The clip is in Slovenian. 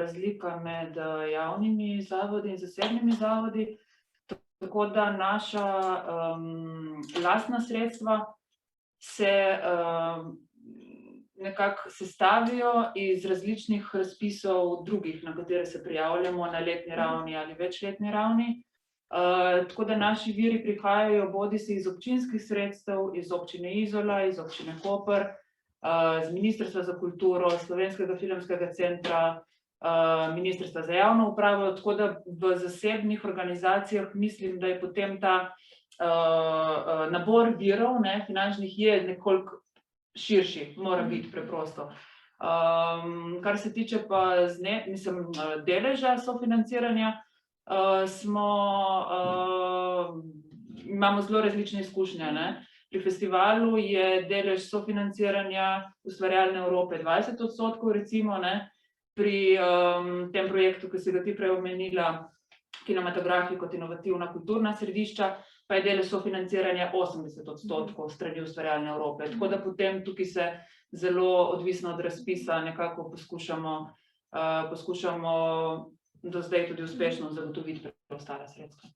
razlika med javnimi zavodi in zasebnimi zavodi, tako da naša lastna sredstva se nekako sestavijo iz različnih razpisov drugih, na katere se prijavljamo na letni ravni ali večletni ravni. Tako da naši viri prihajajo bodisi iz občinskih sredstev, iz občine Izola, iz občine Koper, z Ministrstva za kulturo, Slovenskega filmskega centra, Ministrstva za javno upravo, tako da v zasebnih organizacijah mislim, da je potem ta nabor virov, finančnih je nekoliko širši, mora biti preprosto. Kar se tiče pa deleža sofinanciranja, imamo zelo različne izkušnje. Pri festivalu je delež sofinanciranja Ustvarjalne Evrope 20%, recimo, pri tem projektu, ki si ga ti prej omenila, Kinematografiji kot inovativna kulturna središča, pa je delež sofinanciranja 80% strani Ustvarjalne Evrope. Tako da potem tukaj se zelo odvisno od razpisa nekako poskušamo do zdaj tudi uspešno zagotoviti preostala sredstva.